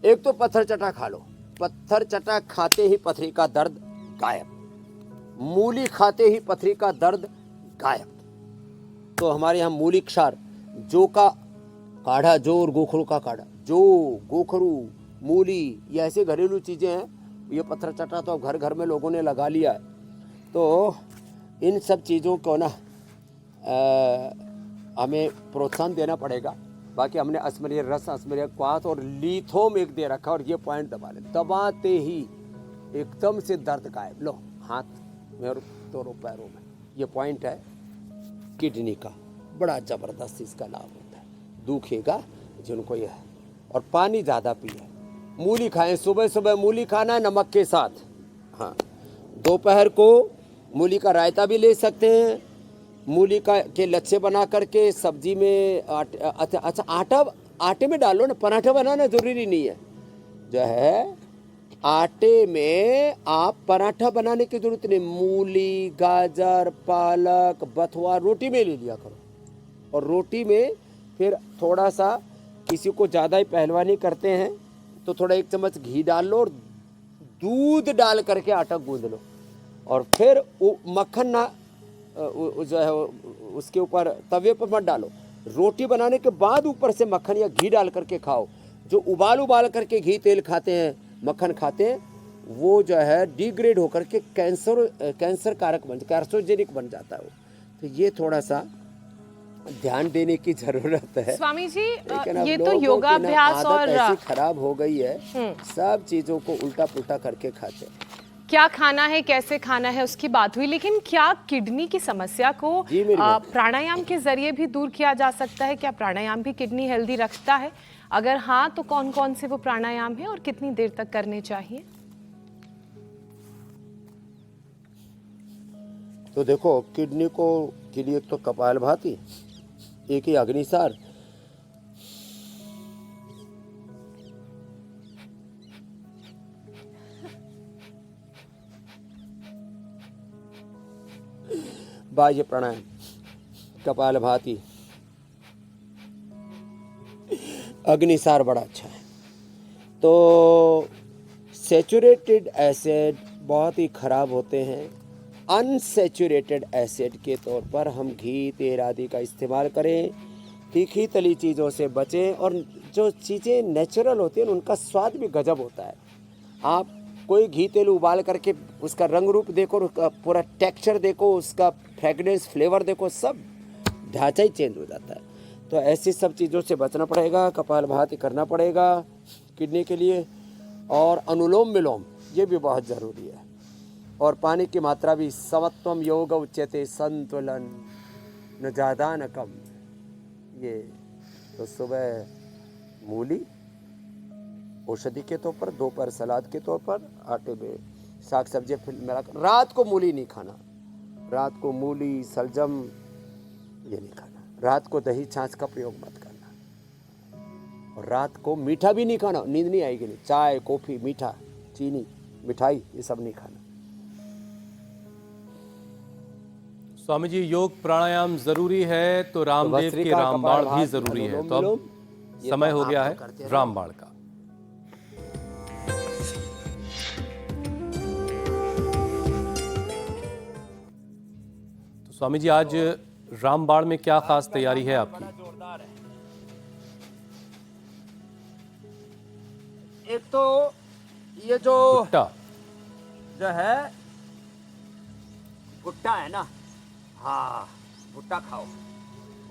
एक तो पत्थर चटा खा लो, पत्थर चटा खाते ही पथरी का दर्द गायब। मूली खाते ही पथरी का दर्द गायब। तो हमारे यहाँ मूली क्षार, जो का काढ़ा, जो और गोखरू का काढ़ा, जो गोखरू मूली, ये ऐसे घरेलू चीज़ें हैं। ये पत्थर चटा तो घर घर में लोगों ने लगा लिया है। तो इन सब चीज़ों को ना हमें प्रोत्साहन देना पड़ेगा। बाकी हमने अस्मरीय रस, अस्मरीय क्वाथ और लीथोम एक दे रखा, और ये पॉइंट दबा लें, दबाते ही एकदम से दर्द गायब। लो हाथ में और दोनों पैरों में, ये पॉइंट है किडनी का, बड़ा ज़बरदस्त इसका लाभ होता है। दुखेगा जिनको यह, और पानी ज़्यादा पिए, मूली खाएं, सुबह सुबह मूली खाना है नमक के साथ। हाँ, दोपहर को मूली का रायता भी ले सकते हैं, मूली का के लच्छे बना करके सब्जी में अच्छा आटे में डालो ना, पराठा बनाना ज़रूरी नहीं है। जो है आटे में आप पराठा बनाने की ज़रूरत नहीं, मूली, गाजर, पालक, बथुआ रोटी में ले लिया करो। और रोटी में फिर थोड़ा सा, किसी को ज़्यादा ही पहलवानी करते हैं तो थोड़ा 1 चम्मच घी डाल लो और दूध डाल करके आटा गूंद लो, और फिर मक्खन ना जो है उसके ऊपर तवे पर मत डालो। रोटी बनाने के बाद ऊपर से मक्खन या घी डाल करके खाओ। जो उबाल करके घी तेल खाते हैं, मक्खन खाते हैं, वो जो है डिग्रेड होकर के कैंसर कारक कैंसरोजेनिक बन जाता है वो। तो ये थोड़ा सा ध्यान देने की जरूरत है स्वामी जी। लेकिन अब ये तो लोगों की ना योगाभ्यास आदत और ऐसी खराब हो गई है, सब चीजों को उल्टा पुल्टा करके खाते हैं। क्या खाना है, कैसे खाना है, उसकी बात हुई, लेकिन क्या किडनी की समस्या को जी मेरी बहन। प्राणायाम के जरिए भी दूर किया जा सकता है? क्या प्राणायाम भी किडनी हेल्दी रखता है? अगर हाँ, तो कौन कौन से वो प्राणायाम है और कितनी देर तक करने चाहिए? तो देखो, किडनी को के लिए तो कपालभाति, एक ही अग्निसार, बाह्य प्राणायाम, कपालभाति, अग्निसार बड़ा अच्छा है। तो सैचुरेटेड एसिड बहुत ही खराब होते हैं। अनसैचुरेटेड एसिड के तौर पर हम घी, तेल आदि का इस्तेमाल करें। तीखी तली चीज़ों से बचें, और जो चीज़ें नेचुरल होती हैं उनका स्वाद भी गजब होता है। आप कोई घी तेल उबाल करके उसका रंग रूप देखो, उसका पूरा टेक्सचर देखो, उसका फ्रेगनेंस, फ्लेवर देखो, सब ढांचा ही चेंज हो जाता है। तो ऐसी सब चीज़ों से बचना पड़ेगा, कपालभाति करना पड़ेगा किडनी के लिए, और अनुलोम विलोम ये भी बहुत ज़रूरी है। और पानी की मात्रा भी, समत्वम योग उच्यते, संतुलन, न ज़्यादा न कम। ये तो सुबह मूली औषधि के तौर पर, दोपहर सलाद के तौर पर, आटे में साग सब्जी मिलाकर। रात को मूली नहीं खाना, रात को मूली, सलजम ये नहीं खाना। रात को दही छाछ का प्रयोग मत करना, और रात को मीठा भी नहीं खाना, नींद नहीं आएगी। नहीं, चाय, कॉफ़ी, मीठा, चीनी, मिठाई ये सब नहीं खाना। स्वामी जी, योग प्राणायाम जरूरी है तो रामदेव के भस्त्रिका, रामबाण भी कपालभाति, जरूरी है। अनुलोम तो अब विलोम, ये समय तो हो आप गया तो है करते हैं। रामबाण का। तो स्वामी जी, आज रामबाण में क्या खास तैयारी है आपकी? एक तो ये जो भुट्टा, जो है भुट्टा है ना, हाँ भुट्टा खाओ।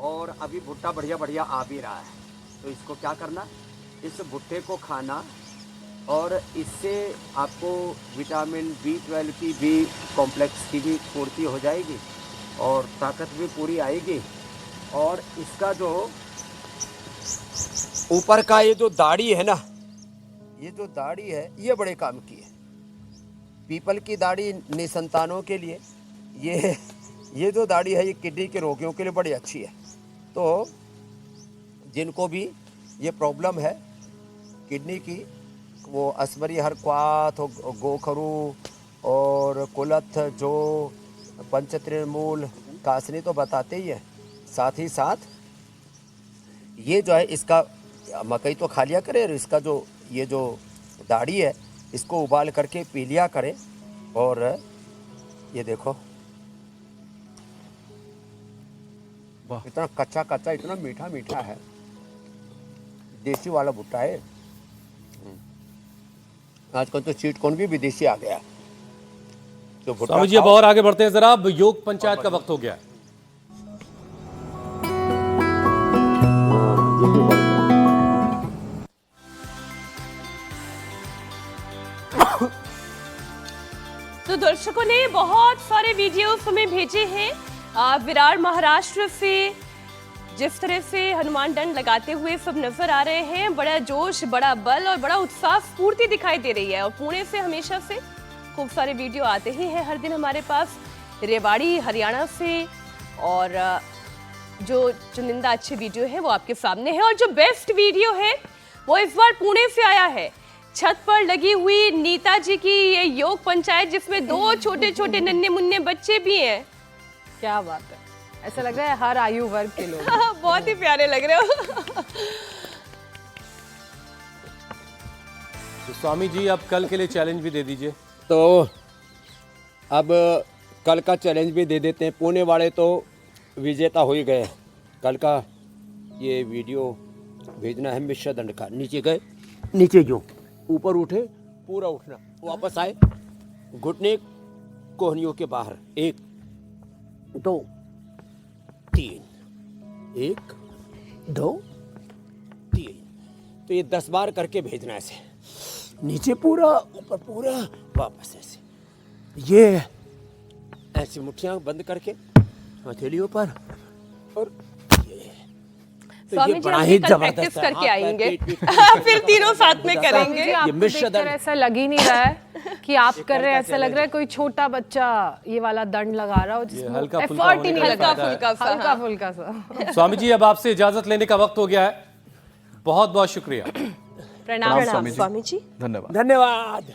और अभी भुट्टा बढ़िया बढ़िया आ भी रहा है, तो इसको क्या करना, इस भुट्टे को खाना, और इससे आपको विटामिन B12 की भी, कॉम्प्लेक्स की भी पूर्ति हो जाएगी, और ताकत भी पूरी आएगी। और इसका जो ऊपर का ये जो दाढ़ी है ना, ये जो दाढ़ी है ये बड़े काम की है। पीपल की दाढ़ी निसंतानों के लिए, ये जो दाढ़ी है ये किडनी के रोगियों के लिए बड़ी अच्छी है। तो जिनको भी ये प्रॉब्लम है किडनी की, वो अस्मरी हर क्वाथ, गोखरू और कुलथ, जो पंचतृणमूल, कासनी तो बताते ही है, साथ ही साथ ये जो है इसका मकई तो खा लिया करें, और इसका जो ये जो दाढ़ी है इसको उबाल करके पी लिया करें, और ये देखो वाह। इतना कच्चा कच्चा, इतना मीठा मीठा है, देसी वाला भुट्टा है। आजकल तो स्वीट कॉर्न भी विदेशी आ गया। तो भुट्टा स्वामी जी अब खाओ। और आगे बढ़ते हैं जरा। अब योग पंचायत का वक्त हो गया है। ये भी बढ़िया। तो दर्शकों ने बहुत सारे वीडियोस हमें भेजे हैं विरार महाराष्ट्र से। जिस तरह से हनुमान दंड लगाते हुए सब नजर आ रहे हैं, बड़ा जोश, बड़ा बल और बड़ा उत्साह स्फूर्ति दिखाई दे रही है। और पुणे से हमेशा से खूब सारे वीडियो आते ही हैं हर दिन हमारे पास, रेवाड़ी हरियाणा से। और जो चुनिंदा अच्छे वीडियो है वो आपके सामने है। और जो बेस्ट वीडियो है वो इस बार पुणे से आया है। छत पर लगी हुई नीता जी की ये योग पंचायत, जिसमें 2 छोटे छोटे नन्हे मुन्ने बच्चे भी हैं। क्या बात है, ऐसा लग रहा है हर आयु वर्ग के लोग। बहुत ही प्यारे लग रहे हो। तो स्वामी जी अब कल के लिए चैलेंज भी दे दीजिए। तो अब कल का चैलेंज भी दे देते हैं। पुणे वाले तो विजेता हो ही गए। कल का ये वीडियो भेजना है मिश्र दंड का। नीचे गए, नीचे जो ऊपर उठे, पूरा उठना, वापस आए, घुटने कोहनियों के बाहर, 1 2 3, 1 2 3। तो ये 10 बार करके भेजना ऐसे, नीचे पूरा, ऊपर पूरा, वापस ऐसे। ये ऐसी मुट्ठियां बंद करके हथेलियों पर, और ये तो स्वामी ये जी बड़ा हम ही कल जबरदस्त प्रैक्टिस है। करके हाथ पैर, आएंगे। पीठ, पीठ, फिर तीनों साथ में स्वामी करेंगे। जी आपको मिश्र देखकर दंड। ऐसा लग ही नहीं रहा है कि आप कर रहे हैं। ऐसा लग रहा है कोई छोटा बच्चा ये वाला दंड लगा रहा हो, जिसमें हल्का फुल्का एफर्ट ही होने नहीं का लगा। फायदा है। फुल्का सा, हल्का हाँ। फुल्का सा। स्वामी जी अब आपसे इजाजत लेने का वक्त हो गया है। बहुत बहुत शुक्रिया। प्रणाम स्वामी जी। स्वामी जी। धन्यवाद। धन्यवाद।